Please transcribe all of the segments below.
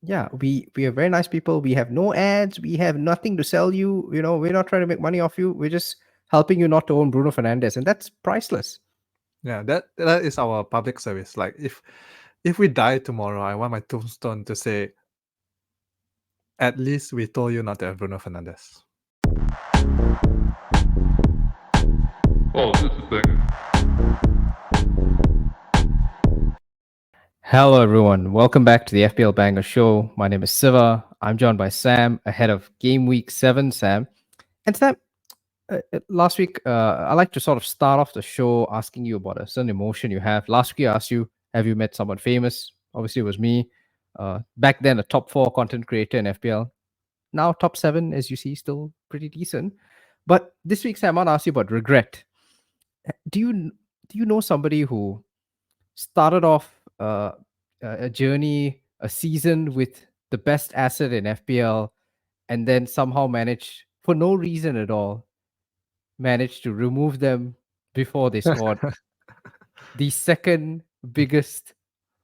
Yeah, we are very nice people. We have no ads. We have nothing to sell you. We're not trying to make money off you. We're just helping you not to own Bruno Fernandes, and that's priceless. Yeah, that is our public service. Like if we die tomorrow, I want my tombstone to say, at least we told you not to have Bruno Fernandes. Oh, this is the thing. Hello, everyone. Welcome back to the FPL Banger Show. My name is Siva. I'm joined by Sam ahead of Game Week 7. Sam, and Sam, last week, I like to sort of start off the show asking you about a certain emotion you have. Last week, I asked you, have you met someone famous? Obviously, it was me. Back then, a top 4 content creator in FPL. Now, top 7, as you see, still pretty decent. But this week, Sam, I want to ask you about regret. Do you know somebody who started off a journey, a season with the best asset in FPL, and then somehow managed, for no reason at all, managed to remove them before they scored the second biggest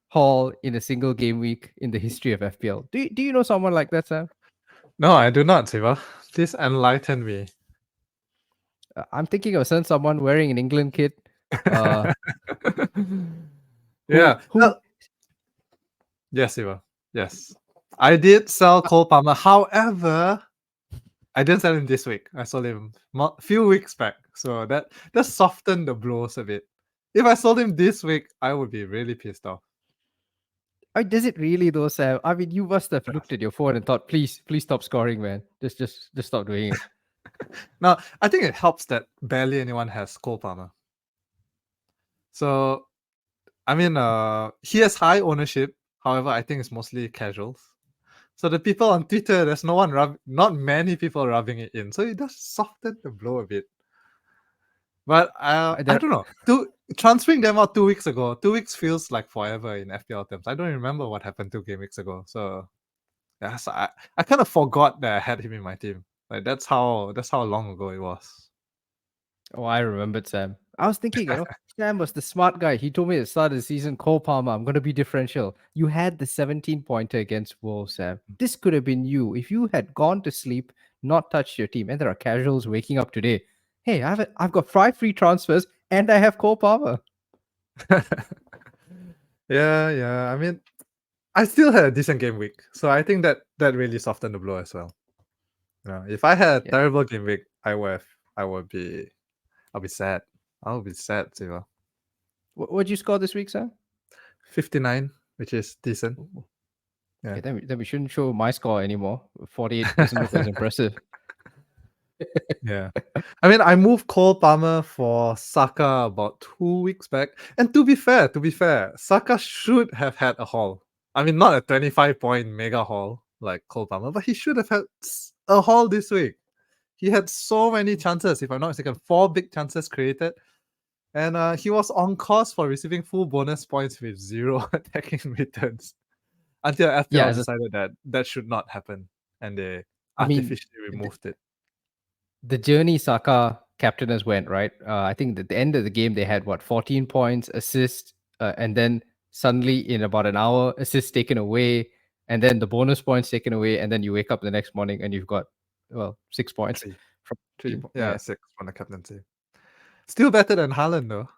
haul in a single game week in the history of FPL. Do you know someone like that, Sam? No, I do not, Siva. Please enlighten me. I'm thinking of a certain someone wearing an England kit, uh, who Yeah. who Yes, Siva. Yes. I did sell Cole Palmer. However, I didn't sell him this week. I sold him a few weeks back. So that softened the blows a bit. If I sold him this week, I would be really pissed off. does it really though, Sam? I mean, you must have looked at your phone and thought, please stop scoring, man. Just stop doing it. Now, I think it helps that barely anyone has Cole Palmer. So, I mean, he has high ownership. However, I think it's mostly casuals. So the people on Twitter, there's not many people rubbing it in. So it does soften the blow a bit. But I There, don't know. Transferring them out 2 weeks ago, 2 weeks feels like forever in FPL terms. I don't remember what happened 2 game weeks ago. So yeah, so I kind of forgot that I had him in my team. Like that's how long ago it was. oh, I remembered Sam. I was thinking, Sam was the smart guy. He told me at the start of the season, Cole Palmer, I'm going to be differential. You had the 17-pointer against Wolves, Sam. This could have been you if you had gone to sleep, not touched your team. And there are casuals waking up today. Hey, I've got 5 free transfers and I have Cole Palmer. Yeah. I mean, I still had a decent game week, so I think that really softened the blow as well. If I had a Yeah. terrible game week, I'll be sad. I'll be sad, Siva. What'd you score this week, Sam? 59, which is decent. Ooh. Yeah. Okay, then we shouldn't show my score anymore. 48 doesn't look as impressive. Yeah. I mean, I moved Cole Palmer for Saka about 2 weeks back. And to be fair, Saka should have had a haul. I mean, not a 25-point mega haul like Cole Palmer, but he should have had a haul this week. He had so many chances, if I'm not mistaken, 4 big chances created. And he was on course for receiving full bonus points with 0 attacking returns. Until FPL Yeah, decided that should not happen. And they I mean, artificially removed it. the journey Saka captainers went, right? I think at the end of the game, they had 14 points, assist, and then suddenly in about an hour, assist taken away, and then the bonus points taken away, and then you wake up the next morning and you've got, 6 points Three. from the team. Yeah, 6 from the captaincy. Still better than Haaland, though.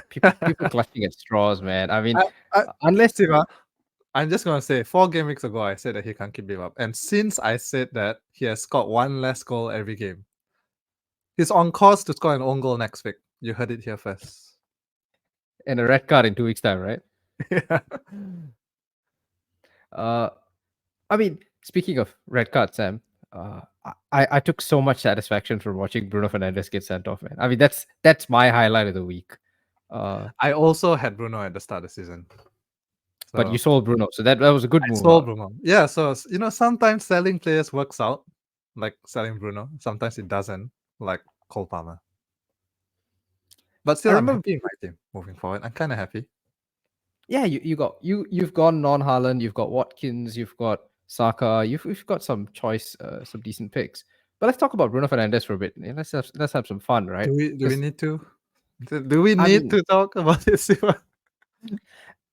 People clutching at straws, man. I mean, I, unless Siva, I'm just gonna say, 4 game weeks ago, I said that he can't keep it up, and since I said that, he has scored 1 less goal every game. He's on course to score an own goal next week. You heard it here first. and a red card in 2 weeks' time, right? Yeah. I mean, speaking of red card, Sam, I took so much satisfaction from watching Bruno Fernandes get sent off, man. I mean, that's my highlight of the week. I also had Bruno at the start of the season. But you So sold Bruno, so that was a good I move. sold Bruno. Yeah, so sometimes selling players works out, like selling Bruno. Sometimes it doesn't, like Cole Palmer. But still, I I'm remember, happy in my team moving forward. I'm kind of happy. yeah, you've gone non-Haaland, you've got Watkins, you've got Saka, you've got some choice, some decent picks. But let's talk about Bruno Fernandes for a bit. Yeah, let's have some fun, right? Do we need to? Do we I need mean, to talk about this?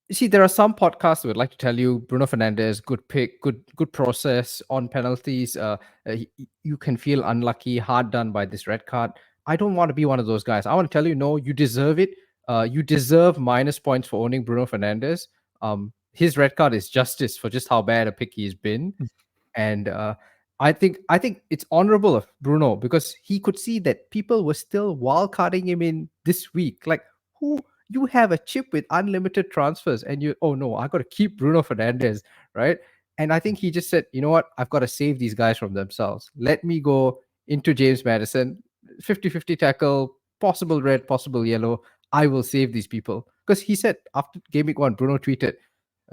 You see, there are some podcasts that would like to tell you Bruno Fernandes, good pick, good process on penalties. You can feel unlucky, hard done by this red card. I don't want to be one of those guys. I want to tell you, no, you deserve it. You deserve minus points for owning Bruno Fernandes. His red card is justice for just how bad a pick he's been. And I think it's honorable of Bruno because he could see that people were still wildcarding him in this week. Like, who you have a chip with unlimited transfers, and you, oh no, I got to keep Bruno Fernandes, right? And I think he just said, you know what, I've got to save these guys from themselves. Let me go into James Maddison, 50-50 tackle, possible red, possible yellow. I will save these people because he said after game week 1, Bruno tweeted,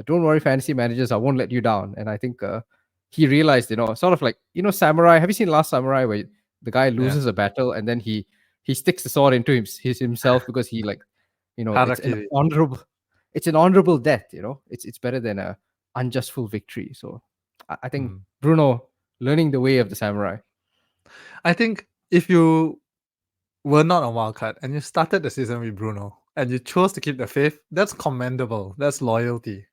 "Don't worry, fantasy managers, I won't let you down." And I think he realized, sort of like, Samurai. Have you seen Last Samurai where the guy loses a battle and then he sticks the sword into himself because he like, Harakiri. it's an honorable death. It's better than a unjustful victory. So I think Bruno learning the way of the samurai. I think if you were not on wildcard and you started the season with Bruno and you chose to keep the faith, that's commendable. That's loyalty.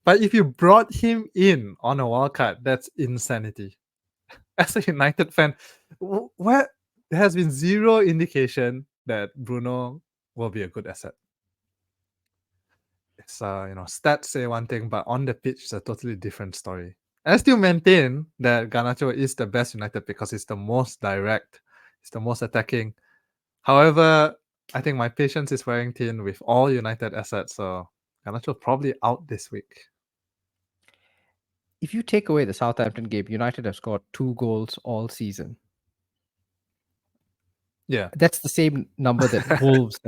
But if you brought him in on a wildcard, that's insanity. As a United fan, where there has been zero indication that Bruno will be a good asset. It's stats say one thing, but on the pitch it's a totally different story. And I still maintain that Garnacho is the best United because it's the most direct, it's the most attacking. However, I think my patience is wearing thin with all United assets, so Garnacho probably out this week. If you take away the Southampton game, United have scored 2 goals all season. Yeah. That's the same number that Wolves.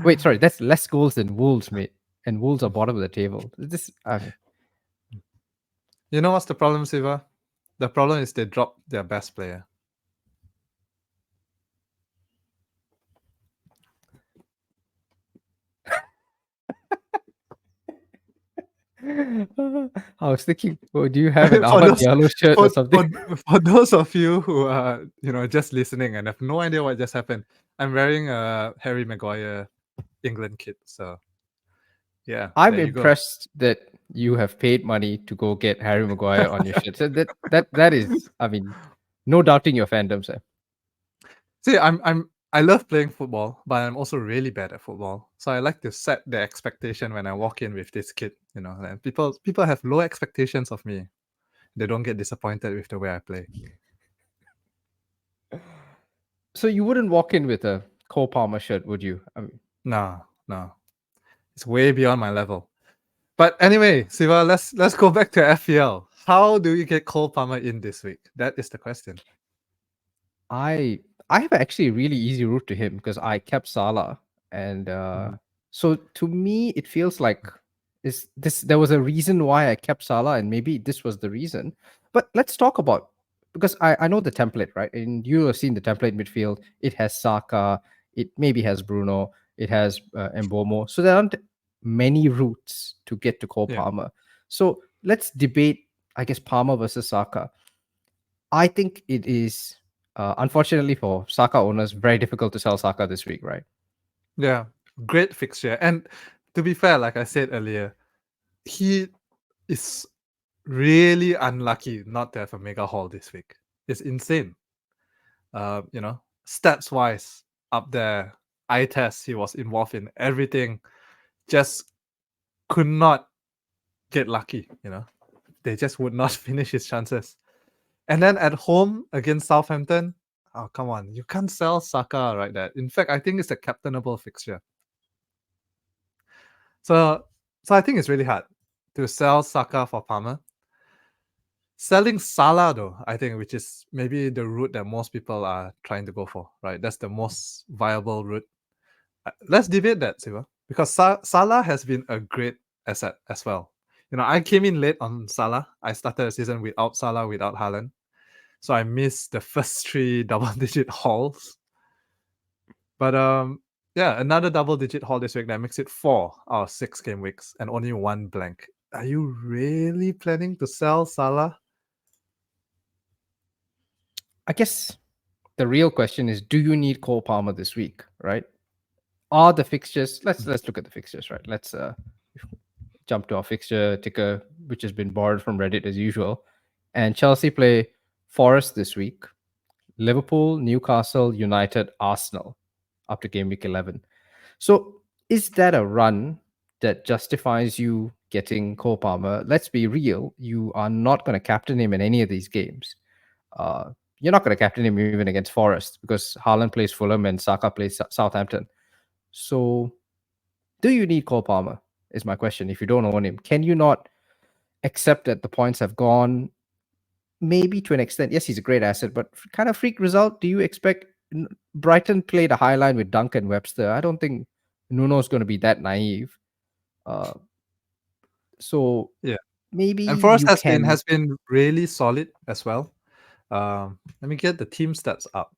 Wait, sorry, that's less goals than Wolves, mate. And Wolves are bottom of the table. You know what's the problem, Siva? The problem is they dropped their best player. I was thinking, do you have an Ahmad Diallo shirt or something? For those of you who are just listening and have no idea what just happened, I'm wearing a Harry Maguire England kit. So yeah, I'm impressed that you have paid money to go get Harry Maguire on your shirt. So that is, I mean, no doubting your fandom, sir. See, I love playing football, but I'm also really bad at football. So I like to set the expectation when I walk in with this kit. And people have low expectations of me. They don't get disappointed with the way I play. So you wouldn't walk in with a Cole Palmer shirt, would you? I mean, no. It's way beyond my level. But anyway, Siva, let's go back to FPL. How do you get Cole Palmer in this week? That is the question. I have actually a really easy route to him because I kept Salah, and so to me it feels like there was a reason why I kept Salah, and maybe this was the reason. But let's talk about, because I know the template, right? And you have seen the template midfield. It has Saka, it maybe has Bruno, it has Mbeumo. So there aren't many routes to get to Cole Palmer. So let's debate, I guess, Palmer versus Saka. I think it is, unfortunately for Saka owners, very difficult to sell Saka this week, right? Yeah, great fixture. And to be fair, like I said earlier, he is really unlucky not to have a mega haul this week. It's insane. Stats wise, up there, eye test, he was involved in everything. Just could not get lucky. They just would not finish his chances. And then at home against Southampton, oh come on, you can't sell Saka right there. In fact, I think it's a captainable fixture. So I think it's really hard to sell Saka for Palmer. Selling Salah though, I think, which is maybe the route that most people are trying to go for, right? That's the most viable route. Let's debate that, Siva, because Salah has been a great asset as well. I came in late on Salah. I started the season without Salah, without Haaland. So I missed the first 3 double-digit hauls. But another double-digit haul this week that makes it 4 out of 6 game weeks and only 1 blank. Are you really planning to sell Salah? I guess the real question is, do you need Cole Palmer this week, right? Are the fixtures, let's look at the fixtures, right? Let's jump to our fixture ticker, which has been borrowed from Reddit as usual. And Chelsea play Forest this week, Liverpool, Newcastle, United, Arsenal up to game week 11. So is that a run that justifies you getting Cole Palmer? Let's be real. You are not going to captain him in any of these games. You're not going to captain him even against Forest because Haaland plays Fulham and Saka plays Southampton. So do you need Cole Palmer is my question. If you don't own him, can you not accept that the points have gone? Maybe to an extent, yes, he's a great asset, but kind of freak result. Do you expect Brighton played a high line with Duncan Webster? I don't think Nuno's going to be that naive. So Yeah. maybe And Forest you has been really solid as well. Let me get the team stats up.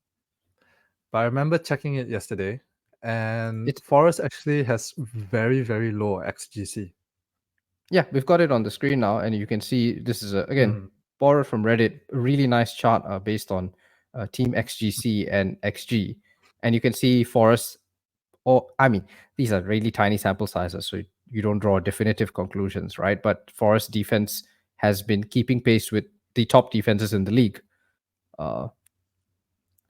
But I remember checking it yesterday, and Forest actually has very, very low XGC. Yeah, we've got it on the screen now, and you can see this is again borrowed from Reddit. A really nice chart based on team XGC and XG, and you can see Forest. Or I mean, these are really tiny sample sizes, so you don't draw definitive conclusions, right? But Forest defense has been keeping pace with the top defenses in the league.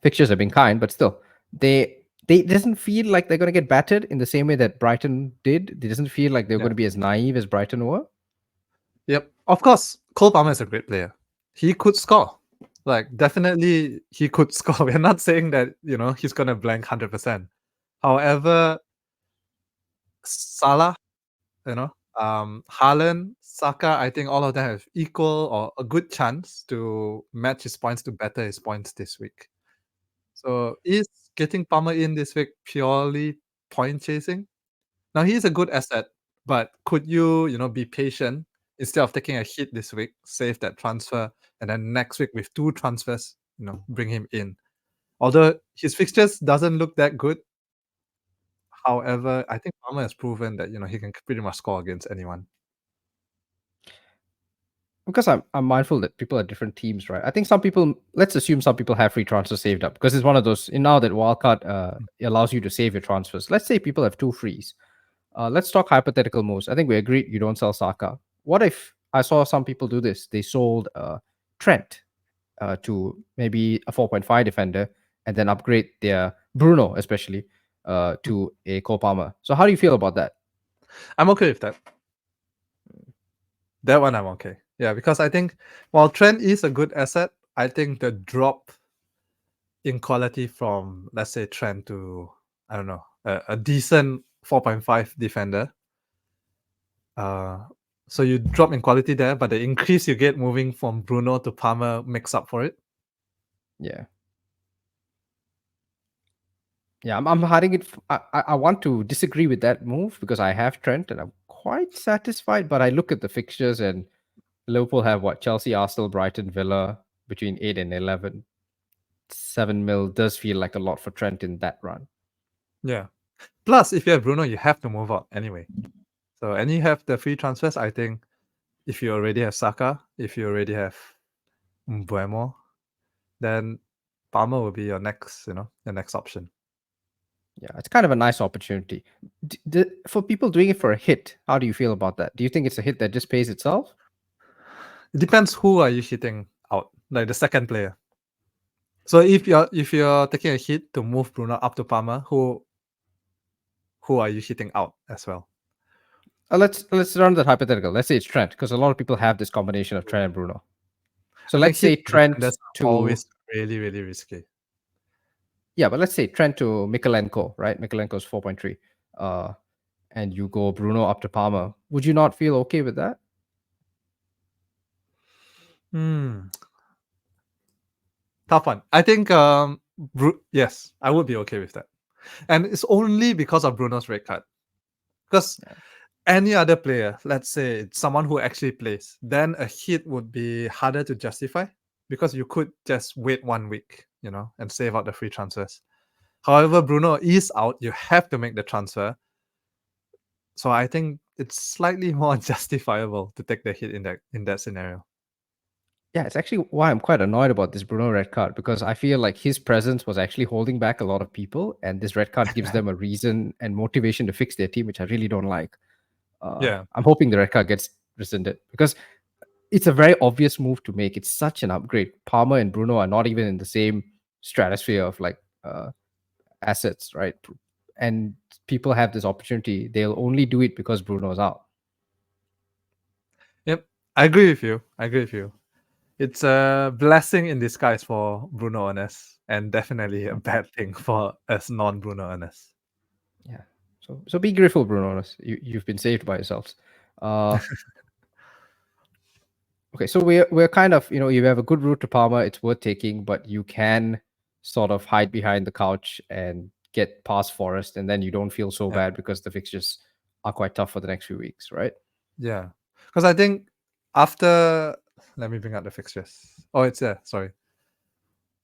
Fixtures have been kind, but still, they doesn't feel like they're going to get battered in the same way that Brighton did. It doesn't feel like they're going to be as naive as Brighton were. Yep. Of course, Cole Palmer is a great player. He could score. Like, definitely he could score. We're not saying that, he's going to blank 100%. However, Salah, Haaland, Saka, I think all of them have equal or a good chance to match his points, to better his points this week. So is getting Palmer in this week purely point chasing? Now he's a good asset, but could you, be patient instead of taking a hit this week, save that transfer, and then next week with 2 transfers, bring him in. Although his fixtures doesn't look that good. However, I think Palmer has proven that, he can pretty much score against anyone. Because I'm mindful that people are different teams, right? I think some people, let's assume some people have free transfers saved up because it's one of those, now that wildcard allows you to save your transfers. Let's say people have 2 frees. Let's talk hypothetical moves. I think we agreed you don't sell Saka. What if I saw some people do this? They sold Trent to maybe a 4.5 defender and then upgrade their Bruno, especially, to a Cole Palmer. So how do you feel about that? I'm okay with that. That one I'm okay. Yeah, because I think while Trent is a good asset, I think the drop in quality from, let's say, Trent to, I don't know, a decent 4.5 defender. So you drop in quality there, but the increase you get moving from Bruno to Palmer makes up for it. Yeah. Yeah, I'm hiding it. I want to disagree with that move because I have Trent and I'm quite satisfied. But I look at the fixtures and Liverpool have what? Chelsea, Arsenal, Brighton, Villa between 8 and 11. 7 mil does feel like a lot for Trent in that run. Yeah. Plus, if you have Bruno, you have to move out anyway. So, and you have the free transfers. I think if you already have Saka, if you already have Mbeumo, then Palmer will be your next, your next option. Yeah, it's kind of a nice opportunity. For people doing it for a hit, how do you feel about that? Do you think it's a hit that just pays itself? It depends who are you hitting out, like the second player. So if you're taking a hit to move Bruno up to Palmer, who are you hitting out as well? Let's run that hypothetical. Let's say it's Trent, because a lot of people have this combination of Trent and Bruno. So let's say Trent to always really, really risky. Yeah, but let's say Trent to Mikalenko, right? Mikalenko's 4.3. And you go Bruno up to Palmer. Would you not feel okay with that? Tough one. I think yes, I would be okay with that. And it's only because of Bruno's red card. Because any other player, let's say it's someone who actually plays, then a hit would be harder to justify because you could just wait 1 week, and save out the free transfers. However, Bruno is out, you have to make the transfer. So I think it's slightly more justifiable to take the hit in that scenario. Yeah, it's actually why I'm quite annoyed about this Bruno red card, because I feel like his presence was actually holding back a lot of people, and this red card gives them a reason and motivation to fix their team, which I really don't like. I'm hoping the red card gets rescinded because it's a very obvious move to make. It's such an upgrade. Palmer and Bruno are not even in the same stratosphere of like assets, right? And people have this opportunity. They'll only do it because Bruno's out. Yep, I agree with you. It's a blessing in disguise for Bruno Ernest, and definitely a bad thing for us non-Bruno Ernest. Yeah. So be grateful, Bruno Ernest. You've been saved by yourselves. Okay, so we're kind of, you have a good route to Palmer. It's worth taking, but you can sort of hide behind the couch and get past Forest, and then you don't feel so bad because the fixtures are quite tough for the next few weeks, right? Yeah, because I think after, let me bring out the fixtures. Oh, it's there. Sorry.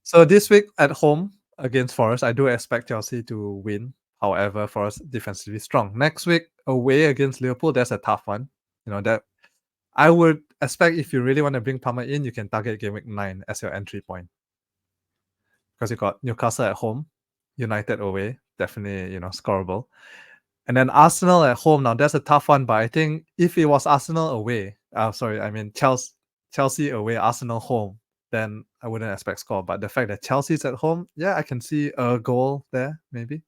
So this week at home against Forest, I do expect Chelsea to win. However, Forest defensively strong. Next week away against Liverpool, that's a tough one. That I would expect if you really want to bring Palmer in, you can target game week 9 as your entry point. Because you got Newcastle at home, United away, definitely, scoreable. And then Arsenal at home. Now that's a tough one, but I think if it was Arsenal away, Chelsea away, Arsenal home, then I wouldn't expect score. But the fact that Chelsea's at home, yeah, I can see a goal there, maybe.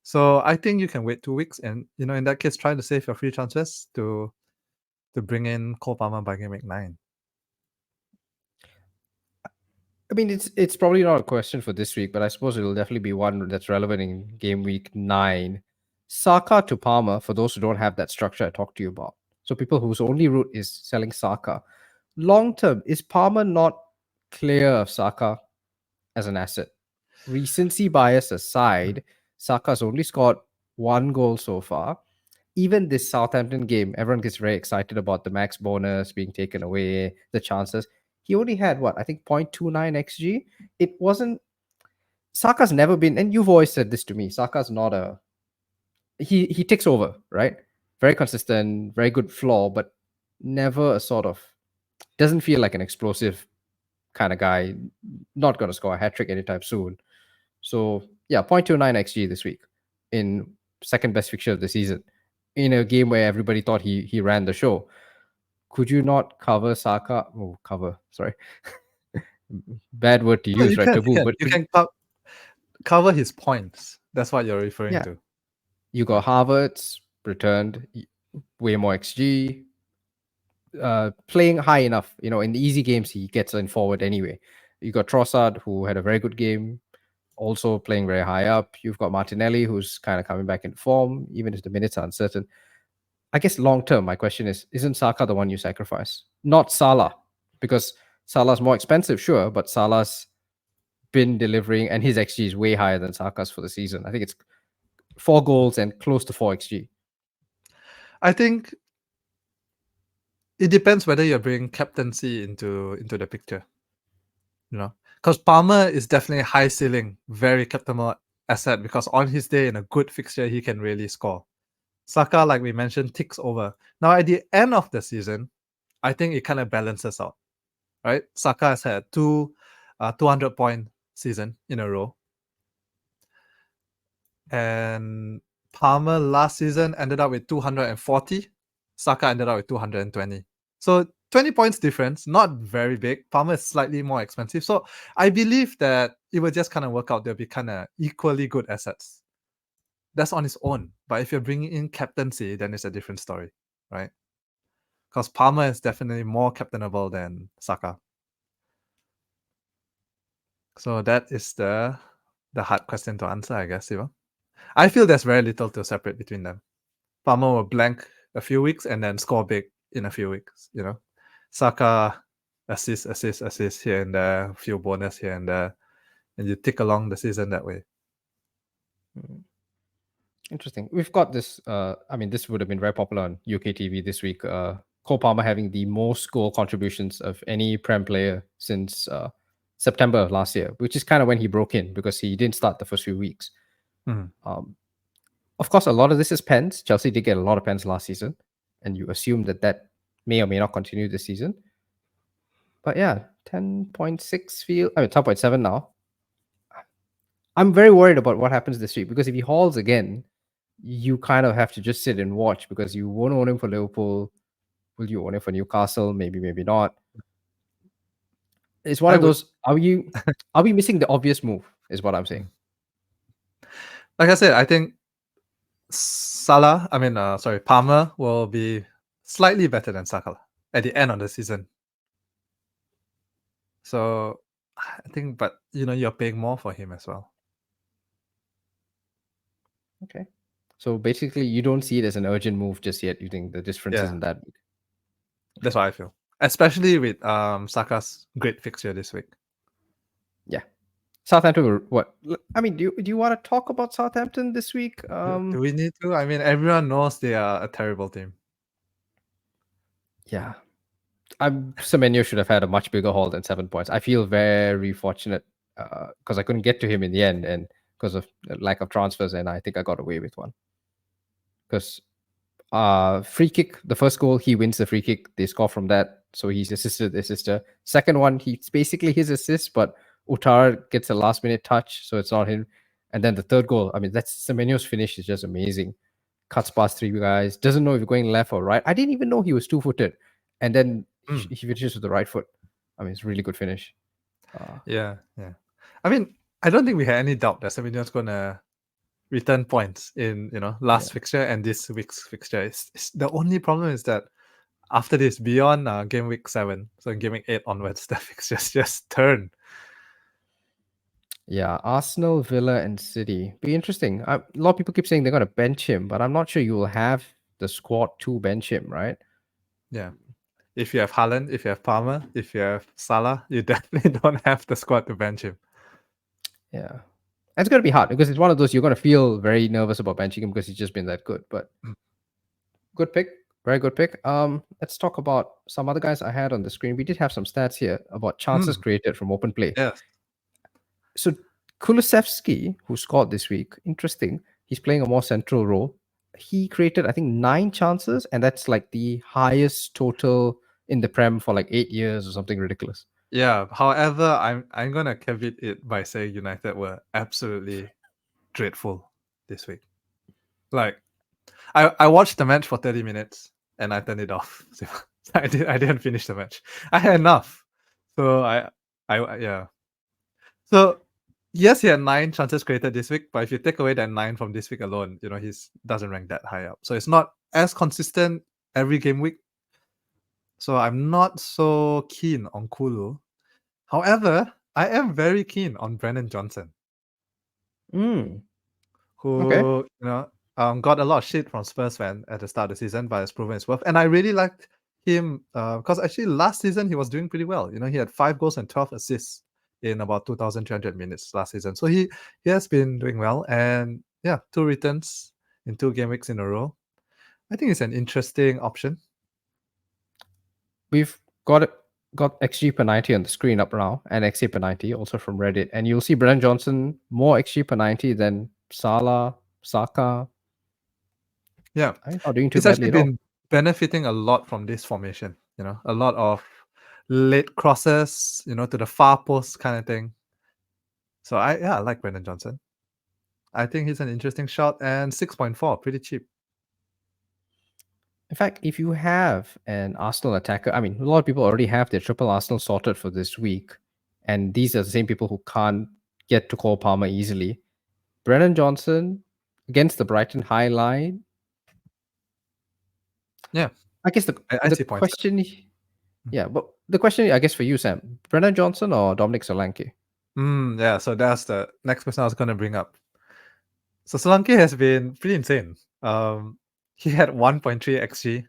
So I think you can wait 2 weeks, and in that case, try to save your free transfers to bring in Cole Palmer by game week 9. I mean, it's probably not a question for this week, but I suppose it'll definitely be one that's relevant in game week 9. Saka to Palmer, for those who don't have that structure I talked to you about. So people whose only route is selling Saka. Long term, is Palmer not clear of Saka as an asset? Recency bias aside, Saka's only scored 1 goal so far. Even this Southampton game, everyone gets very excited about the max bonus being taken away, the chances. He only had what? I think 0.29 XG. It wasn't. Saka's never been, and you've always said this to me. Saka's not a. He takes over, right? Very consistent, very good floor, but never a sort of. Doesn't feel like an explosive kind of guy. Not going to score a hat trick anytime soon. So yeah, 0.29 XG this week in second best fixture of the season, in a game where everybody thought he ran the show. Could you not cover Saka? Oh, cover. Sorry, bad word to use, right? Taboo. But you can cover his points. That's what you're referring to. You got Havertz returned way more XG. Playing high enough, in the easy games he gets in forward anyway. You got Trossard, who had a very good game, also playing very high up. You've got Martinelli, who's kind of coming back in form, even if the minutes are uncertain. I guess long term, my question is, isn't Saka the one you sacrifice? Not Salah, because Salah's more expensive, sure, but Salah's been delivering, and his XG is way higher than Saka's for the season. I think it's 4 goals and close to 4 XG. I think it depends whether you're bringing captaincy into the picture. Because Palmer is definitely high ceiling, very captainable asset, because on his day in a good fixture, he can really score. Saka, like we mentioned, ticks over. Now, at the end of the season, I think it kind of balances out, right? Saka has had 200-point season in a row. And Palmer last season ended up with 240. Saka ended up with 220. So 20 points difference, not very big. Palmer is slightly more expensive. So I believe that it will just kind of work out. They'll be kind of equally good assets. That's on its own. But if you're bringing in captaincy, then it's a different story, right? Because Palmer is definitely more captainable than Saka. So that is the hard question to answer, I guess, Siva. I feel there's very little to separate between them. Palmer will blank a few weeks and then score big in a few weeks, Saka assist here and there, a few bonus here and there, and you tick along the season that way. Interesting. We've got this. This would have been very popular on UK TV this week. Cole Palmer having the most goal contributions of any Prem player since September of last year, which is kind of when he broke in because he didn't start the first few weeks. Of course, a lot of this is pens. Chelsea did get a lot of pens last season, and you assume that may or may not continue this season. But yeah, 10.6 feel. 10.7 now. I'm very worried about what happens this week because if he hauls again, you kind of have to just sit and watch because you won't own him for Liverpool. Will you own him for Newcastle? Maybe, maybe not. It's one I of would- those. Are we missing the obvious move? Is what I'm saying. Like I said, I think Palmer will be slightly better than Saka at the end of the season. So I think, but you're paying more for him as well. Okay. So basically, you don't see it as an urgent move just yet. You think the difference Yeah. isn't that big. That's what I feel, especially with Saka's great fixture this week. Yeah. Southampton were what? I mean, do you want to talk about Southampton this week? Do we need to? I mean, everyone knows they are a terrible team. Yeah. Semenyo should have had a much bigger haul than 7 points. I feel very fortunate because I couldn't get to him in the end and because of lack of transfers, and I think I got away with one. Because free kick, the first goal, he wins the free kick. They score from that, so he's assisted the assister. Second one, he's basically his assist, but Utar gets a last minute touch, so it's not him. And then the third goal, I mean, that's Semenyo's finish is just amazing. Cuts past three guys, doesn't know if you're going left or right. I didn't even know he was 2-footed, and then he finishes with the right foot. I mean, it's a really good finish. Yeah. I mean, I don't think we had any doubt that Semenyo's gonna return points in last fixture and this week's fixture. It's the only problem is that after this, beyond game week 7, so in game week 8 onwards, the fixtures just turn. Yeah, Arsenal, Villa, and City. Be interesting. A lot of people keep saying they're going to bench him, but I'm not sure you will have the squad to bench him, right? Yeah. If you have Haaland, if you have Palmer, if you have Salah, you definitely don't have the squad to bench him. Yeah. It's going to be hard because it's one of those you're going to feel very nervous about benching him because he's just been that good. But good pick. Very good pick. Let's talk about some other guys I had on the screen. We did have some stats here about chances created from open play. Yes. So Kulusevski, who scored this week, interesting. He's playing a more central role. He created, I think, 9 chances, and that's like the highest total in the Prem for like 8 years or something ridiculous. Yeah. However, I'm gonna caveat it by saying United were absolutely dreadful this week. Like, I watched the match for 30 minutes and I turned it off. So I didn't finish the match. I had enough. So yeah. So yes, he had 9 chances created this week, but if you take away that 9 from this week alone, he doesn't rank that high up. So it's not as consistent every game week. So I'm not so keen on Kulu. However, I am very keen on Brennan Johnson, Mm. who got a lot of shit from Spurs fan at the start of the season, but has proven his worth. And I really liked him because actually last season he was doing pretty well. He had 5 goals and 12 assists in about 2,300 minutes last season. So he has been doing well. And yeah, 2 returns in 2 game weeks in a row. I think it's an interesting option. We've got XG per 90 on the screen up now, and XG per 90 also from Reddit. And you'll see Brennan Johnson more XG per 90 than Salah, Saka. Yeah. I'm not doing too He's badly actually at all. been benefiting a lot from this formation. A lot of late crosses, to the far post kind of thing. So I like Brendan Johnson. I think he's an interesting shot, and 6.4, pretty cheap. In fact, if you have an Arsenal attacker, I mean, a lot of people already have their triple Arsenal sorted for this week, and these are the same people who can't get to Cole Palmer easily. Brennan Johnson against the Brighton high line. Yeah, I guess the see points. question, yeah, but the question, I guess, for you, Sam, Brennan Johnson or Dominic Solanke? Yeah, so that's the next person I was going to bring up. So Solanke has been pretty insane. He had 1.3 XG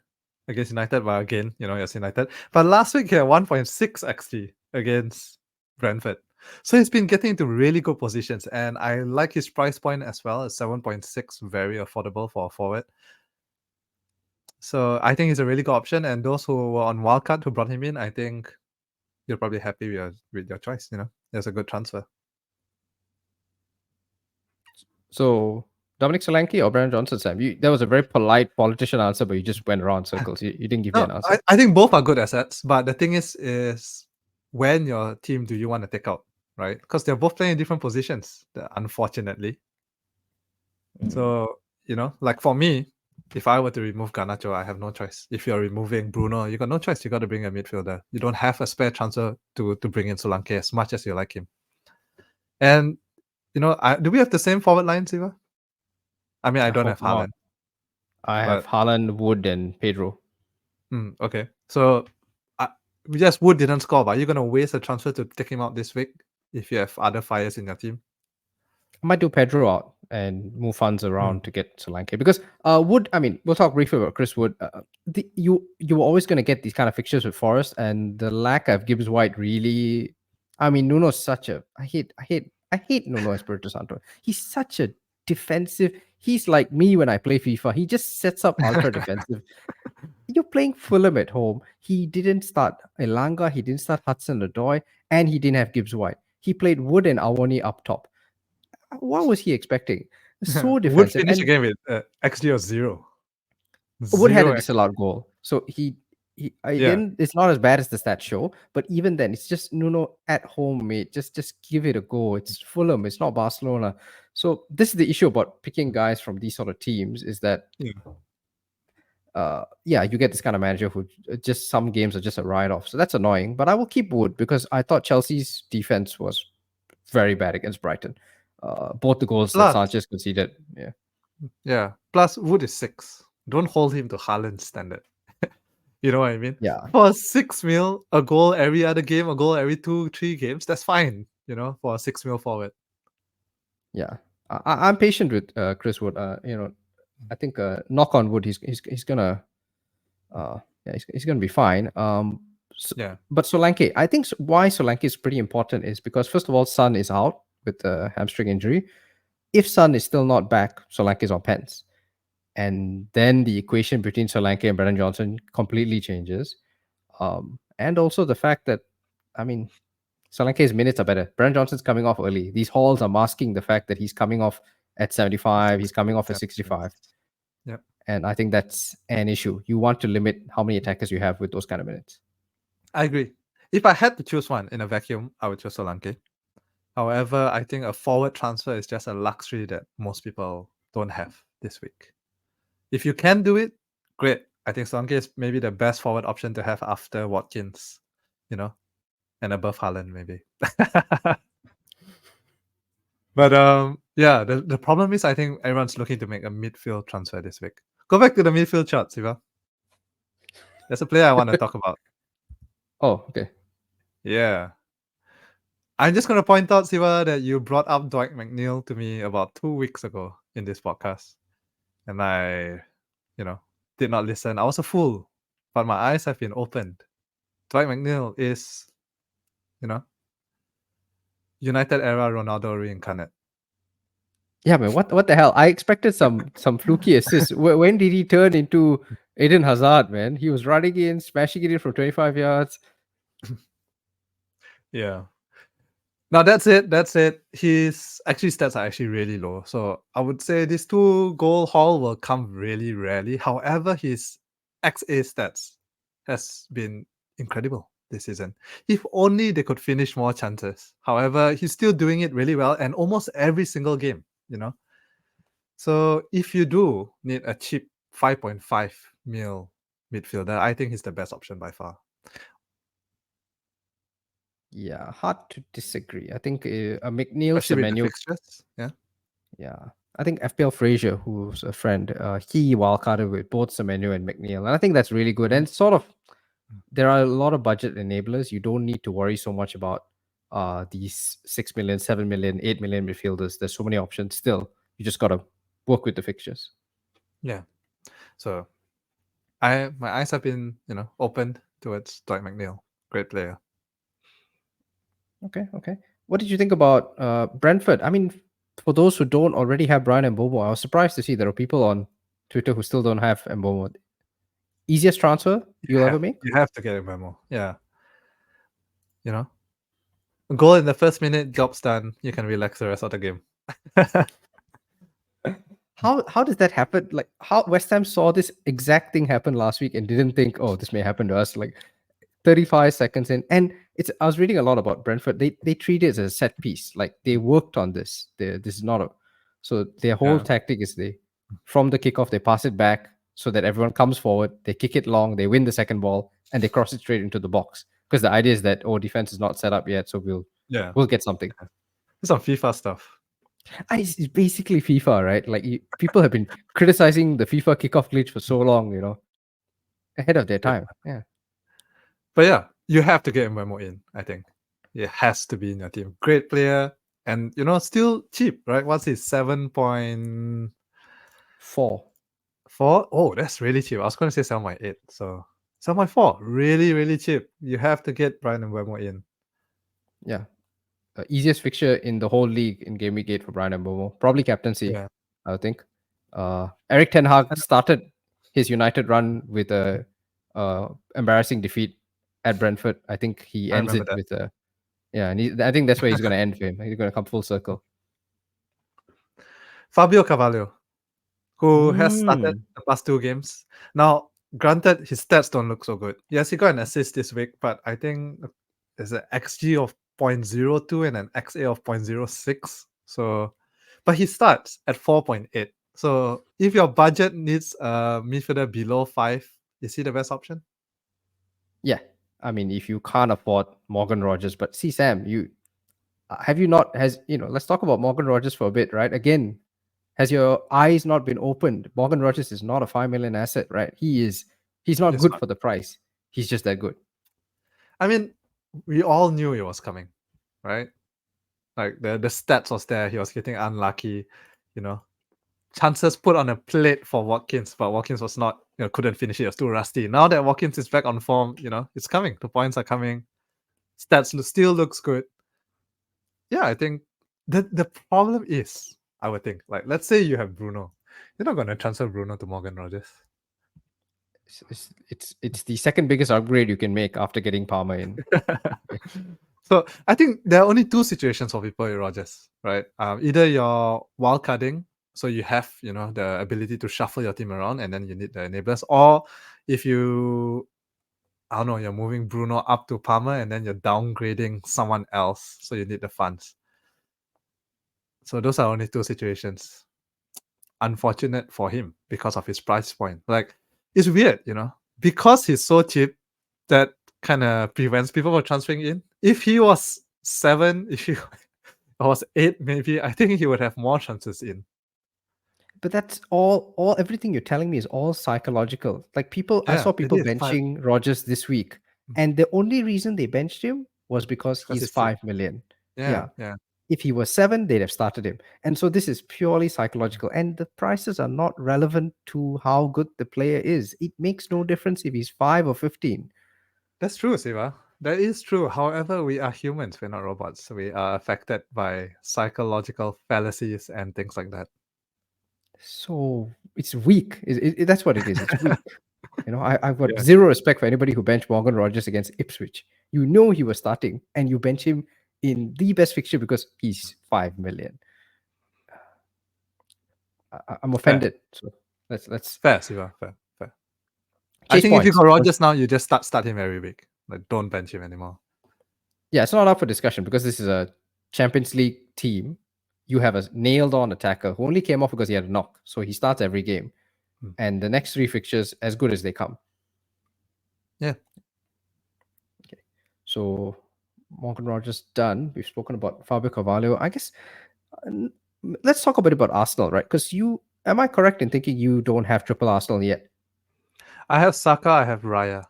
against United, but again, it's United. But last week he had 1.6 XG against Brentford. So he's been getting into really good positions, and I like his price point as well. It's 7.6, very affordable for a forward. So I think he's a really good option, and those who were on wildcard who brought him in, I think you're probably happy with your choice. It's a good transfer. So Dominic Solanke or Brennan Johnson, Sam? That was a very polite politician answer, but you just went around circles. You didn't give me an answer. I think both are good assets, but the thing is when your team do you want to take out, right? Because they're both playing in different positions, unfortunately. So like for me, if I were to remove Garnacho, I have no choice. If you're removing Bruno, you got no choice. You got to bring a midfielder. You don't have a spare transfer to bring in Solanke as much as you like him. And do we have the same forward line, Siva? I mean, I don't have hope not. Haaland. I have Haaland, Wood, and Pedro. Okay, so just Wood didn't score, but are you gonna waste a transfer to take him out this week if you have other fires in your team? I might do Pedro out and move funds around to get Solanke because Wood. I mean, we'll talk briefly about Chris Wood. You were always going to get these kind of fixtures with Forest, and the lack of Gibbs White really. I mean, Nuno's such a. I hate Nuno Espirito Santo. He's such a defensive. He's like me when I play FIFA. He just sets up ultra defensive. You're playing Fulham at home. He didn't start Elanga. He didn't start Hudson-Odoi, and he didn't have Gibbs White. He played Wood and Awani up top. What was he expecting? So defensive. Wood finished the game with XG of 0. Wood had a Zero disallowed goal. So he again, it's not as bad as the stats show, but even then, it's just Nuno at home, mate. Just give it a go. It's Fulham. It's not Barcelona. So this is the issue about picking guys from these sort of teams is that you get this kind of manager who just some games are just a write-off. So that's annoying. But I will keep Wood because I thought Chelsea's defense was very bad against Brighton. Both the goals that Sanchez conceded. Yeah. Plus, Wood is 6. Don't hold him to Haaland standard. You know what I mean? Yeah. For 6 mil, a goal every other game, a goal every 2-3 games, that's fine. For a 6 mil forward. Yeah. I'm patient with Chris Wood. I think knock on wood, he's gonna he's gonna be fine. But Solanke, I think why Solanke is pretty important is because first of all, Son is out with a hamstring injury. If Son is still not back, Solanke is on pens, and then the equation between Solanke and Brennan Johnson completely changes. And also the fact that, I mean, Solanke's minutes are better. Brennan Johnson's coming off early. These hauls are masking the fact that he's coming off at 75. He's coming off at 65. Yep. And I think that's an issue. You want to limit how many attackers you have with those kind of minutes. I agree. If I had to choose one in a vacuum, I would choose Solanke. However, I think a forward transfer is just a luxury that most people don't have this week. If you can do it, great. I think Solanke is maybe the best forward option to have after Watkins, and above Haaland maybe. But the problem is I think everyone's looking to make a midfield transfer this week. Go back to the midfield chart, Siva. There's a player I want to talk about. Oh, okay. Yeah. I'm just going to point out, Siva, that you brought up Dwight McNeil to me about 2 weeks ago in this podcast. And I, did not listen. I was a fool. But my eyes have been opened. Dwight McNeil is, United era Ronaldo reincarnate. Yeah, man. What the hell? I expected some fluky assists. When did he turn into Eden Hazard, man? He was running in, smashing it in from 25 yards. Yeah. Now that's it. His stats are actually really low. So I would say this 2-goal haul will come really rarely. However, his XA stats has been incredible this season. If only they could finish more chances. However, he's still doing it really well and almost every single game, So if you do need a cheap 5.5 mil midfielder, I think he's the best option by far. Yeah, hard to disagree. I think a McNeil, Especially with the Semenyo. fixtures. Yeah. I think FPL Fraser, who's a friend, he wildcarded with both Semenyo and McNeil. And I think that's really good. And sort of, there are a lot of budget enablers. You don't need to worry so much about these 6 million, 7 million, 8 million midfielders. There's so many options still. You just got to work with the fixtures. Yeah. So my eyes have been, opened towards Dwight McNeil. Great player. Okay. What did you think about Brentford? I mean, for those who don't already have Brian Mbeumo, I was surprised to see there are people on Twitter who still don't have Mbeumo. Easiest transfer you'll ever make? You have to get Mbeumo. Yeah. A goal in the first minute, job's done. You can relax the rest of the game. How does that happen? Like, how West Ham saw this exact thing happen last week and didn't think, oh, this may happen to us. Like 35 seconds in, and I was reading a lot about Brentford. They treat it as a set piece. Like they worked on this. This is not so their whole tactic is they from the kickoff, they pass it back so that everyone comes forward, they kick it long, they win the second ball, and they cross it straight into the box. Because the idea is that, defense is not set up yet, so we'll get something. It's some FIFA stuff. It's basically FIFA, right? Like people have been criticizing the FIFA kickoff glitch for so long, ahead of their time. Yeah. But yeah, you have to get Mbeumo in, I think. It has to be in your team. Great player. And, still cheap, right? What's his 7.4? 4. Oh, that's really cheap. I was going to say 7.8. So 7.4, really, really cheap. You have to get Brian Mbeumo in. Yeah. Easiest fixture in the whole league in Game Week 8 for Brian Mbeumo. Probably captaincy, Yeah. I would think. Eric Ten Hag started his United run with a embarrassing defeat at Brentford. I think he ends it with a... Yeah, and I think that's where he's going to end for him. He's going to come full circle. Fabio Carvalho, who has started the past 2 games. Now, granted, his stats don't look so good. Yes, he got an assist this week, but I think there's an XG of 0.02 and an XA of 0.06. So, but he starts at 4.8. So, if your budget needs a midfielder below 5, is he the best option? Yeah. I mean, if you can't afford Morgan Rogers, but see, Sam, let's talk about Morgan Rogers for a bit, right? Again, has your eyes not been opened? Morgan Rogers is not a 5 million asset, right? He's not good for the price. He's just that good. I mean, we all knew it was coming, right? Like the stats was there. He was getting unlucky, chances put on a plate for Watkins, but Watkins was not, couldn't finish it. It was too rusty. Now that Watkins is back on form, it's coming. The points are coming. Stats still looks good. Yeah, I think the problem is, I would think, like, let's say you have Bruno. You're not going to transfer Bruno to Morgan Rogers. It's the second biggest upgrade you can make after getting Palmer in. So I think there are only 2 situations for people with Rogers, right? Either you're wildcarding, so you have, the ability to shuffle your team around, and then you need the enablers. Or if you, I don't know, you're moving Bruno up to Palmer, and then you're downgrading someone else, so you need the funds. So those are only 2 situations. Unfortunate for him because of his price point. Like, it's weird, because he's so cheap, that kind of prevents people from transferring in. If he was 7, if he was 8, maybe, I think he would have more chances in. But that's everything you're telling me is all psychological. Like I saw people benching Rogers this week, and the only reason they benched him was because he's 5 million. Yeah. If he was 7, they'd have started him. And so this is purely psychological. And the prices are not relevant to how good the player is. It makes no difference if he's 5 or 15. That's true, Siva. That is true. However, we are humans. We're not robots. We are affected by psychological fallacies and things like that. So it's weak. That's what it is. It's weak. I've got zero respect for anybody who benched Morgan Rogers against Ipswich. He was starting, and you bench him in the best fixture because he's 5 million. I'm offended. Fair. So let's fair, Siva. Fair. I think if you got Rogers now, you just start him every week. Like, don't bench him anymore. Yeah, it's not up for discussion because this is a Champions League team. You have a nailed-on attacker who only came off because he had a knock, so he starts every game. And the next 3 fixtures, as good as they come. Yeah. Okay. So Morgan Rogers done. We've spoken about Fabio Carvalho. I guess let's talk a bit about Arsenal, right? Because am I correct in thinking you don't have triple Arsenal yet? I have Saka, I have Raya.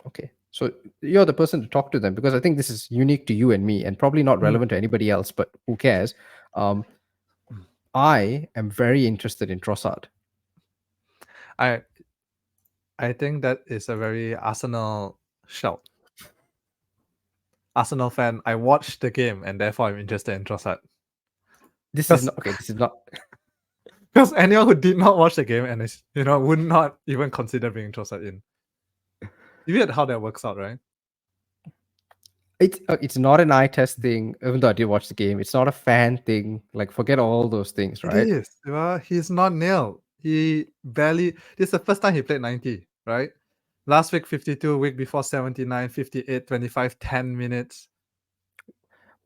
Okay. So you're the person to talk to them because I think this is unique to you and me and probably not relevant to anybody else, but who cares? I am very interested in Trossard. I think that is a very Arsenal shout. Arsenal fan, I watched the game and therefore I'm interested in Trossard. This is not because anyone who did not watch the game and is, would not even consider bringing Trossard in. You get how that works out, right? It's not an eye test thing, even though I did watch the game. It's not a fan thing. Like, forget all those things, right? It is. He's not nailed. This is the first time he played 90, right? Last week 52, week before 79, 58, 25, 10 minutes.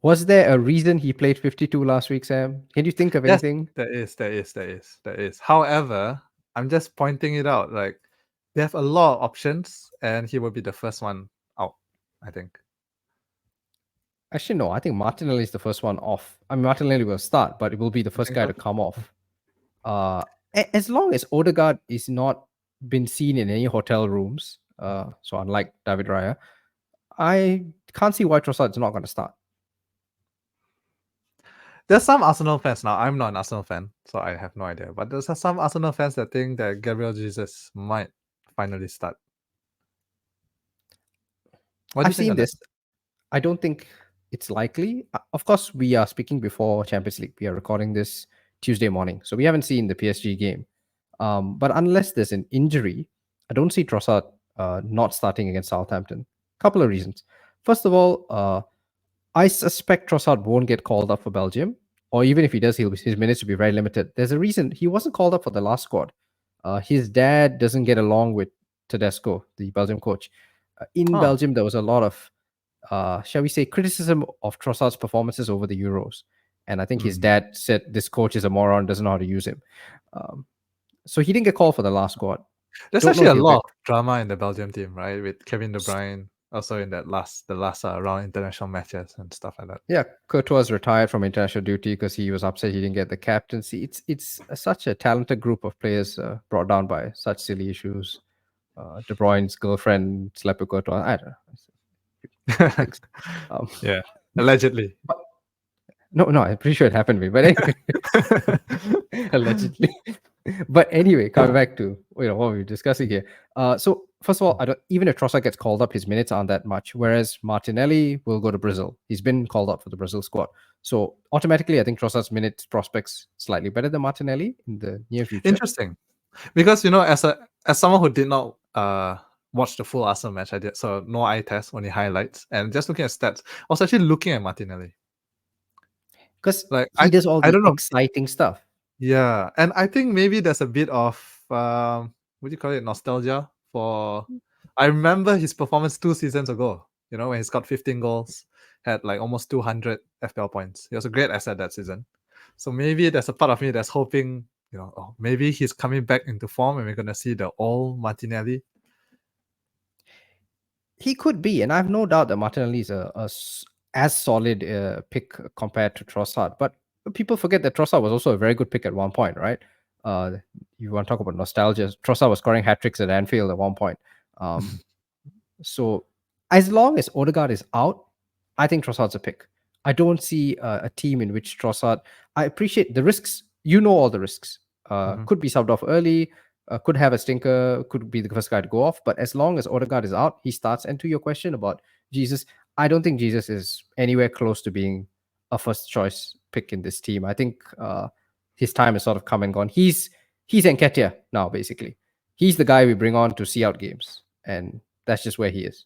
Was there a reason he played 52 last week, Sam? Can you think of Yes, anything? there is. However, I'm just pointing it out. Like they have a lot of options, and he will be the first one out, I think. Actually, no. I think Martinelli is the first one off. I mean, Martinelli will start, but it will be the first think guy so? to come off. As long as Odegaard is not been seen in any hotel rooms, so unlike David Raya, I can't see why Trossard is not going to start. There's some Arsenal fans now. I'm not an Arsenal fan, so I have no idea. But there's some Arsenal fans that think that Gabriel Jesus might finally start. What do you I've think seen on that? this. I don't think it's likely. Of course, we are speaking before Champions League. We are recording this Tuesday morning, so we haven't seen the PSG game. But unless there's an injury, I don't see Trossard not starting against Southampton. Couple of reasons. First of all, I suspect Trossard won't get called up for Belgium, or even if he does, his minutes will be very limited. There's a reason he wasn't called up for the last squad. His dad doesn't get along with Tedesco, the Belgium coach. In Huh. Belgium, there was a lot of, shall we say, criticism of Trossard's performances over the Euros. And I think his dad said this coach is a moron, doesn't know how to use him. So he didn't get called for the last squad. There's Don't know actually if a he'll lot get- of drama in the Belgium team, right? With Kevin De Bruyne also in the last round international matches and stuff like that. Yeah, Courtois retired from international duty because he was upset he didn't get the captaincy. It's such a talented group of players brought down by such silly issues. De Bruyne's girlfriend slept with Courtois. I don't know. Things. Yeah, allegedly. No, I'm pretty sure it happened to me. But anyway, allegedly. But anyway, coming back to what we're discussing here. So first of all, even if Trossard gets called up, his minutes aren't that much. Whereas Martinelli will go to Brazil. He's been called up for the Brazil squad. So automatically, I think Trossard's minutes prospects slightly better than Martinelli in the near future. Interesting, because as someone who did not watch the full Arsenal match, I did so no eye test, only highlights, and just looking at stats, I was actually looking at Martinelli because like he does all I the don't know. exciting stuff. Yeah, and I think maybe there's a bit of what do you call it, nostalgia for. I remember his performance 2 seasons ago. When he's got 15 goals, had like almost 200 FPL points. He was a great asset that season. So maybe there's a part of me that's hoping, maybe he's coming back into form and we're gonna see the old Martinelli. He could be, and I have no doubt that Martinelli is as solid pick compared to Trossard. But people forget that Trossard was also a very good pick at one point, right? You want to talk about nostalgia? Trossard was scoring hat tricks at Anfield at one point. So as long as Odegaard is out, I think Trossard's a pick. I don't see a team in which Trossard. I appreciate the risks. You know all the risks. Could be subbed off early. Could have a stinker, could be the first guy to go off. But as long as Odegaard is out, he starts. And to your question about Jesus, I don't think Jesus is anywhere close to being a first choice pick in this team. I think his time is sort of come and gone. He's Nketiah now, basically. He's the guy we bring on to see out games. And that's just where he is.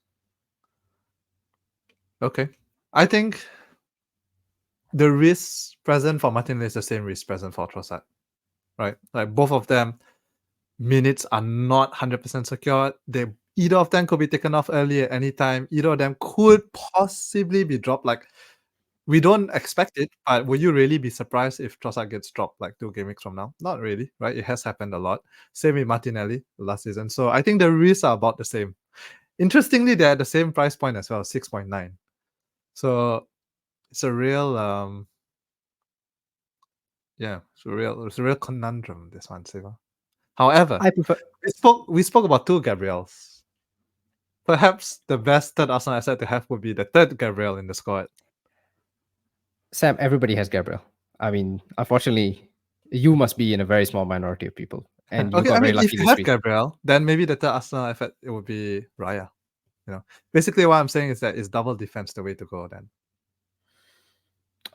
Okay. I think the risk present for Martinelli is the same risk present for Trossard. Right? Like both of them, minutes are not 100% secured. Either of them could be taken off early at any time. Either of them could possibly be dropped. Like, we don't expect it, but will you really be surprised if Trossard gets dropped like 2 game weeks from now? Not really, right? It has happened a lot. Same with Martinelli last season. So I think the risks are about the same. Interestingly, they're at the same price point as well, 6.9. So it's a real it's a real conundrum, this one, Siva. However, I prefer. we spoke about 2 Gabriels. Perhaps the best third Arsenal asset to have would be the third Gabriel in the squad. Sam, everybody has Gabriel. I mean, unfortunately, you must be in a very small minority of people. And you got very lucky if you this have week. Gabriel, then maybe the third Arsenal asset it would be Raya. Basically what I'm saying is that is double defense the way to go then.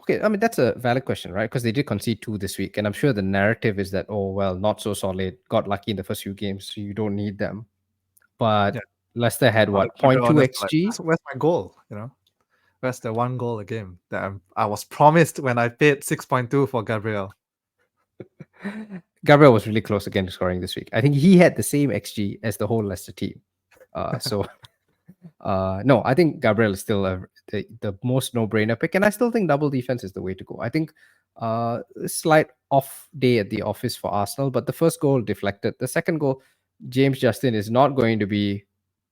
Okay, I mean, that's a valid question, right? Because they did concede 2 this week. And I'm sure the narrative is that, oh, well, not so solid. Got lucky in the first few games, so you don't need them. But Leicester had what? 0.2 XG? Like, where's my goal? Where's the 1 goal a game that I was promised when I paid 6.2 for Gabriel? Gabriel was really close again to scoring this week. I think he had the same XG as the whole Leicester team. So No, I think Gabriel is still the most no-brainer pick, and I still think double defense is the way to go. I think slight off day at the office for Arsenal, but the first goal deflected. The second goal, James Justin is not going to be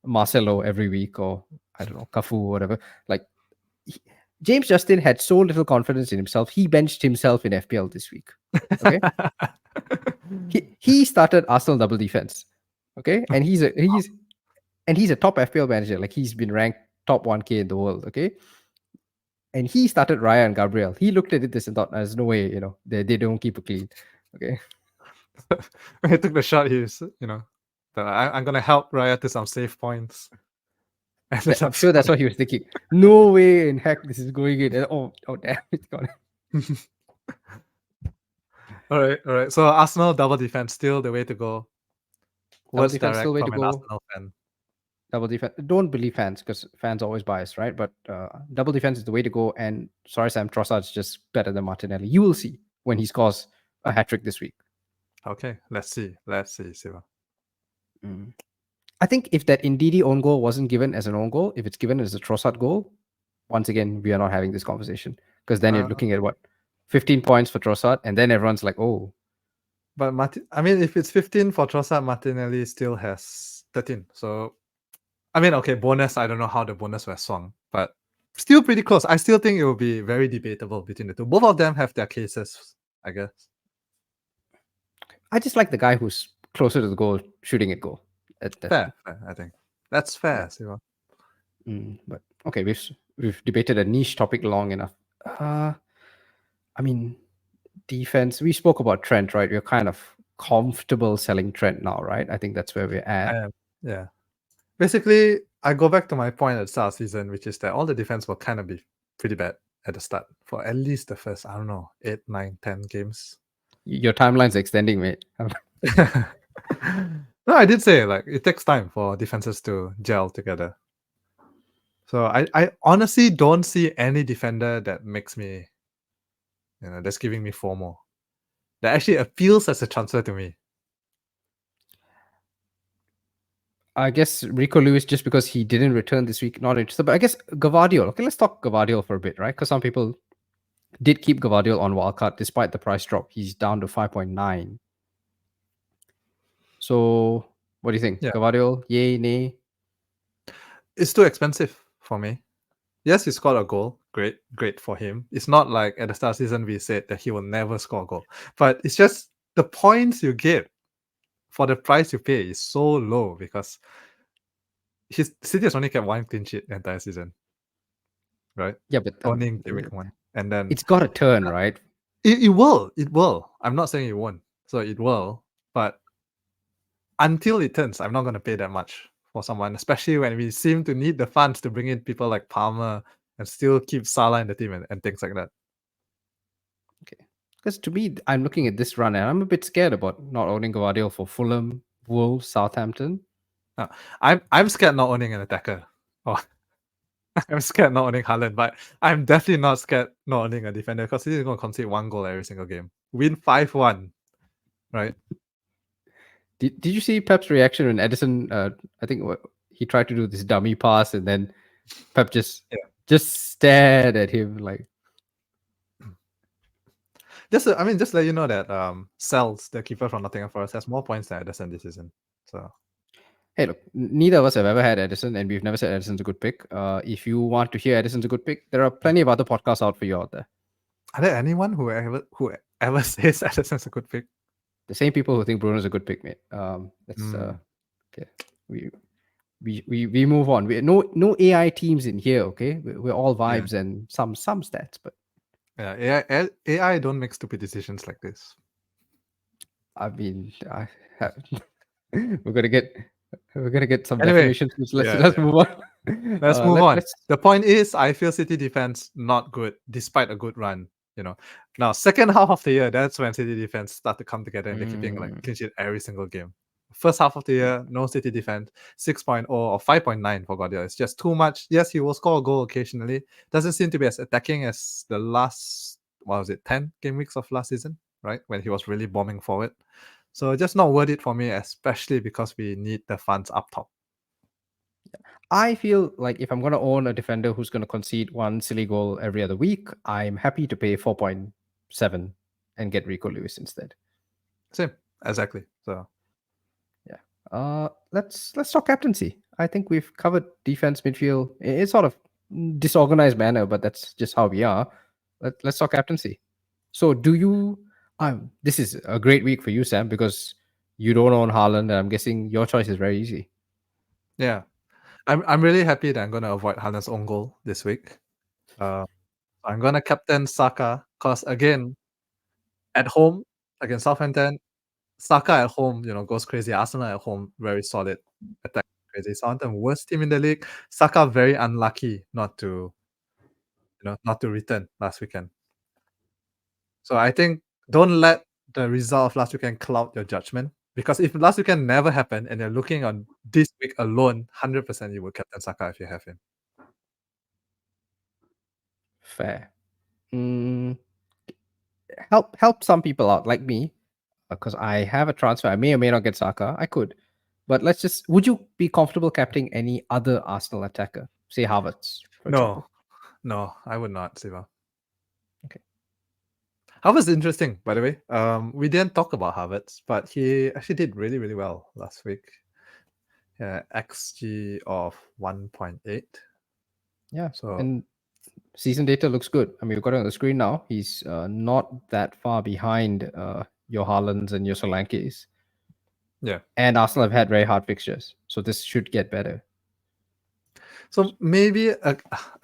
Marcelo every week, or I don't know, Cafu or whatever. Like James Justin had so little confidence in himself, he benched himself in FPL this week. Okay, he started Arsenal double defense. Okay, and he's a top FPL manager. Like he's been ranked top 1K in the world. Okay, and he started Raya and Gabriel. He looked at this and thought, "There's no way, they don't keep it clean." Okay, When he took the shot, he's I'm gonna help Raya to some save points. And I'm sure that's what he was thinking. No way in heck this is going in. And, oh damn, it's gone. All right. So Arsenal double defense still the way to go. Words defense direct still way from to an go. Arsenal fan. Double defense. Don't believe fans because fans are always biased, right? But double defense is the way to go. And sorry, Sam, Trossard's just better than Martinelli. You will see when he scores a hat trick this week. Okay, let's see, Siva. I think if that Ndidi own goal wasn't given as an own goal, if it's given as a Trossard goal, once again we are not having this conversation because then you're looking at 15 points for Trossard, and then everyone's like, oh. But if it's 15 for Trossard, Martinelli still has 13. So, okay, bonus. I don't know how the bonus was swung, but still pretty close. I still think it will be very debatable between the two. Both of them have their cases, I guess. I just like the guy who's closer to the goal shooting it goal. Fair, I think that's fair. Siva. But okay, we've debated a niche topic long enough. Defense. We spoke about Trent, right? We're kind of comfortable selling Trent now, right? I think that's where we're at. Yeah. Basically, I go back to my point at the start of the season, which is that all the defense will kind of be pretty bad at the start for at least the first, 8, 9, 10 games. Your timeline's extending, mate. No, I did say it takes time for defenses to gel together. So I honestly don't see any defender that makes me, that's giving me FOMO. That actually appeals as a transfer to me. I guess Rico Lewis, just because he didn't return this week, not interested. But I guess Gvardiol. Okay, let's talk Gvardiol for a bit, right? Because some people did keep Gvardiol on wildcard despite the price drop. He's down to 5.9. So what do you think? Yeah. Gvardiol, yay, nay? It's too expensive for me. Yes, he scored a goal. Great for him. It's not like at the start of the season we said that he will never score a goal. But it's just the points you get for the price you pay is so low because City has only kept one clean sheet the entire season. Right? Yeah, but only week one. And then it's got to turn, right? It will. I'm not saying it won't. So it will. But until it turns, I'm not going to pay that much for someone, especially when we seem to need the funds to bring in people like Palmer and still keep Salah in the team and things like that. Okay. Because to me, I'm looking at this run and I'm a bit scared about not owning Gvardiol for Fulham, Wolves, Southampton. I'm scared not owning an attacker. I'm scared not owning Haaland, but I'm definitely not scared not owning a defender because he's going to concede 1 goal every single game. Win 5-1, right? Did you see Pep's reaction when Edison? I think he tried to do this dummy pass, and then Pep just stared at him like. Just to let you know that Sells, the keeper from Nottingham Forest, has more points than Edison this season. So. Hey, look, neither of us have ever had Edison, and we've never said Edison's a good pick. If you want to hear Edison's a good pick, there are plenty of other podcasts out for you out there. Are there anyone who ever says Edison's a good pick? The same people who think Bruno's a good pick, mate. That's okay. We move on. No AI teams in here, okay? We're all vibes and some stats, but AI don't make stupid decisions like this. We're gonna get some definitions. Let's move on. Let's move on. The point is, I feel City defense not good despite a good run. Now second half of the year, that's when City defense start to come together and they're keeping clean sheet every single game. First half of the year, no City defense, 6.0 or 5.9 for Gvardiol. It's just too much. Yes, he will score a goal occasionally. Doesn't seem to be as attacking as the last 10 game weeks of last season, right? When he was really bombing forward. So just not worth it for me, especially because we need the funds up top. I feel like if I'm going to own a defender who's going to concede one silly goal every other week, I'm happy to pay 4.7 and get Rico Lewis instead. Same, exactly. So Let's talk captaincy. I think we've covered defense, midfield. It's sort of disorganized manner, but that's just how we are. Let's talk captaincy. So, do you? This is a great week for you, Sam, because you don't own Haaland, and I'm guessing your choice is very easy. yeah, I'm really happy that I'm gonna avoid Haaland's own goal this week. I'm gonna captain Saka because again, at home against Southampton, Saka at home, goes crazy. Arsenal at home, very solid attack, crazy. Southampton worst team in the league. Saka very unlucky not to return last weekend. So I think don't let the result of last weekend cloud your judgment. Because if last weekend never happened and you're looking on this week alone, 100% you will captain Saka if you have him. Fair. Help some people out like me, because I have a transfer. I may or may not get Saka. I could, but would you be comfortable captaining any other Arsenal attacker, say Havertz, for example? No, I would not, Siva. Okay. Havertz is interesting, by the way. We didn't talk about Havertz, but he actually did really, really well last week. XG of 1.8. Yeah. So And season data looks good. I mean, we've got it on the screen now. He's not that far behind your Haalands and your Solankes. yeah. And Arsenal have had very hard fixtures, so this should get better. So maybe a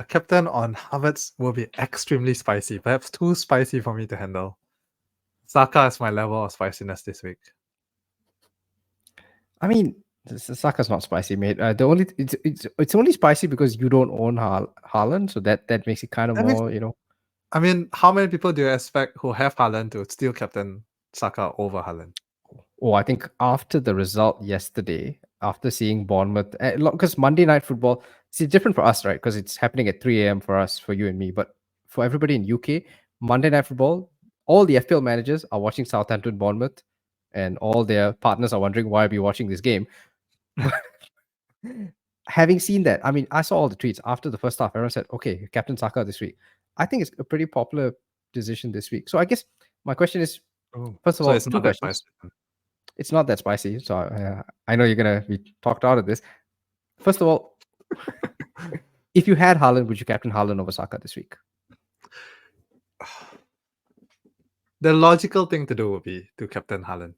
captain on Havertz will be extremely spicy, perhaps too spicy for me to handle. Saka is my level of spiciness this week. I mean, Saka's not spicy, mate. It's only spicy because you don't own Haaland, so that makes it kind of more, I mean, how many people do you expect who have Haaland to still captain Saka over Haaland? Oh, I think after the result yesterday, after seeing Bournemouth, because Monday Night Football, it's different for us, right? Because it's happening at 3 a.m. for us, for you and me. But for everybody in UK, Monday Night Football, all the FPL managers are watching Southampton Bournemouth, and all their partners are wondering why are we watching this game. Having seen that, I mean, I saw all the tweets after the first half. Everyone said, okay, Captain Saka this week. I think it's a pretty popular decision this week. So I guess my question is, first of all, it's two not that questions. spicy. It's not that spicy. So I know you're going to be talked out of this. First of all, if you had Haaland, would you captain Haaland over Saka this week? The logical thing to do would be to captain Haaland.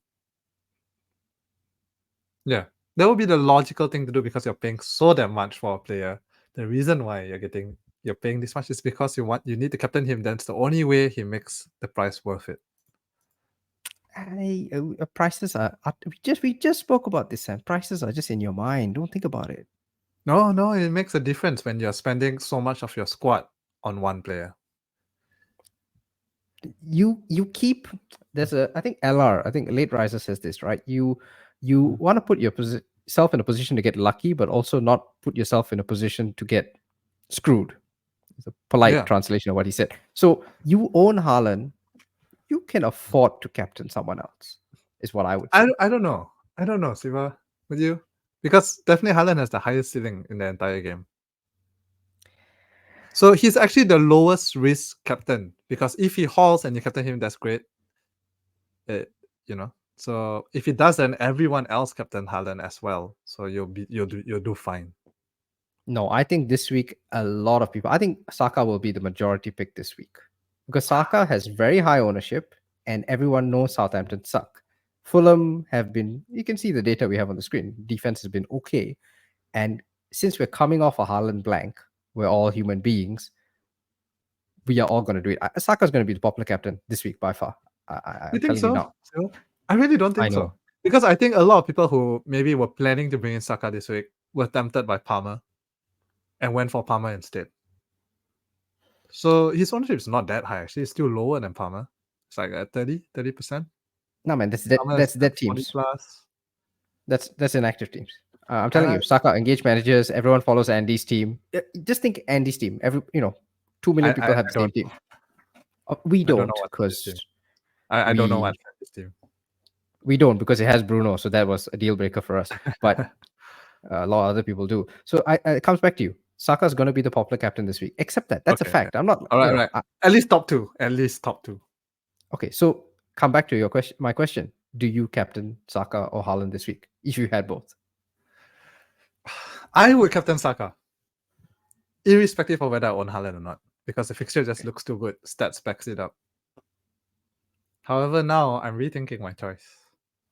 Yeah, that would be the logical thing to do because you're paying so damn much for a player. The reason why you're paying this much is because you need to captain him. That's the only way he makes the price worth it. Prices are we just spoke about this, Sam. Prices are just in your mind. Don't think about it. No, it makes a difference when you're spending so much of your squad on one player. You keep I think LR, I think Late Riser says this, right? You want to put yourself in a position to get lucky, but also not put yourself in a position to get screwed. It's a polite translation of what he said. So you own Haaland, you can afford to captain someone else, is what I would say. I don't know, Siva, with you? Because definitely Haaland has the highest ceiling in the entire game. So he's actually the lowest risk captain because if he hauls and you captain him, that's great. So if he does, then everyone else captain Haaland as well. So you'll do fine. No, I think this week a lot of people. I think Saka will be the majority pick this week because Saka has very high ownership, and everyone knows Southampton suck. Fulham have been. You can see the data we have on the screen. Defense has been okay, and since we're coming off a Haaland blank, we're all human beings. We are all going to do it. Saka's going to be the popular captain this week by far. You think telling so? you now. I really don't I think know. so. Because I think a lot of people who maybe were planning to bring in Saka this week were tempted by Palmer and went for Palmer instead. So his ownership is not that high. Actually, it's still lower than Palmer. It's like at 30%. No, man, that's dead teams. Plus. That's inactive teams. I'm telling you, Saka engaged managers. Everyone follows Andy's team. Just think Andy's team. 2 million people have the same team. We don't because I don't know what's this team. We don't because it has Bruno, so that was a deal breaker for us. But A lot of other people do. So it comes back to you. Saka's going to be the popular captain this week. Accept that. That's a Okay, fact. I'm not. All right, you know, right. At least top two. At least top two. Okay, so come back to your question. My question: do you captain Saka or Haaland this week? If you had both, I would captain Saka, irrespective of whether I own Haaland or not, because the fixture just looks too good. Stats backs it up. However, now I'm rethinking my choice.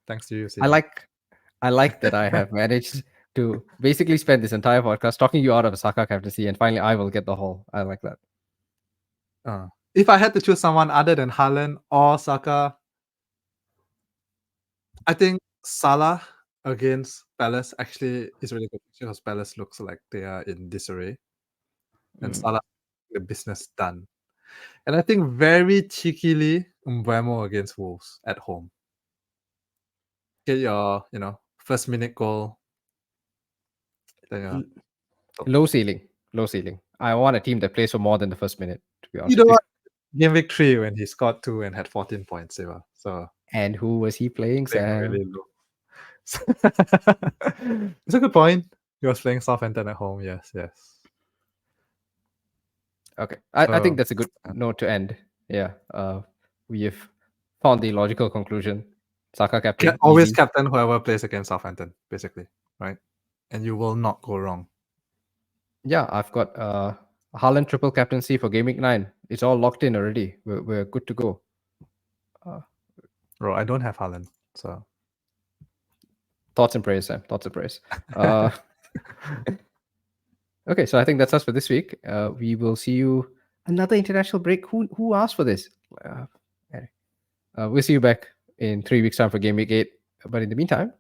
Thanks to you, Siva. I like that I have managed to basically spend this entire podcast talking you out of a Saka captaincy, and finally I will get the haul. I like that. If I had to choose someone other than Haaland or Saka, I think Salah against Palace actually is really good because Palace looks like they are in disarray, and Salah the business done. And I think very cheekily Mbeumo against Wolves at home. Get your first minute goal. Then, Low ceiling. I want a team that plays for more than the first minute, to be honest. you know what? Game week 3 when he scored 2 and had 14 points, Siva. So And who was he playing, playing Sam? really low. It's a good point. He was playing Southampton at home. Yes. Okay, I think So, that's a good note to end. Yeah, we have found the logical conclusion. Saka captain, always easy. captain whoever plays against Southampton, basically, right? And you will not go wrong. Yeah, I've got Haaland triple captaincy for Game Week 9. It's all locked in already. We're good to go. Bro, I don't have Haaland, so Thoughts and prayers, Sam. Thoughts and prayers. Okay, so I think that's us for this week. We will see you another international break. Who asked for this? We'll see you back in 3 weeks' time for Game Week 8. But in the meantime,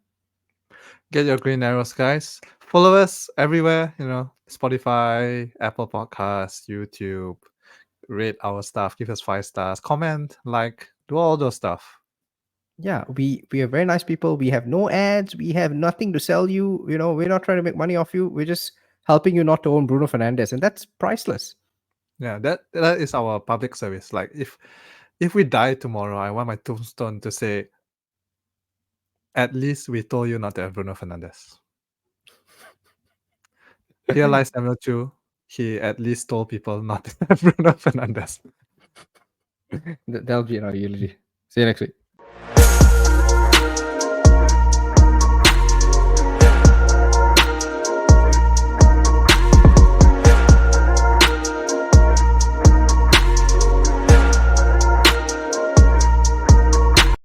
get your green arrows, guys. Follow us everywhere, Spotify, Apple Podcasts, YouTube. Rate our stuff, give us 5 stars, comment, like, do all those stuff. yeah, we are very nice people. We have no ads. We have nothing to sell you. We're not trying to make money off you. We're just helping you not to own Bruno Fernandes, and that's priceless. Yeah, that is our public service. Like, if we die tomorrow, I want my tombstone to say, at least we told you not to have Bruno Fernandes. Here lies Samuel Chu. He at least told people not to have Bruno Fernandes. That'll be our eulogy. See you next week.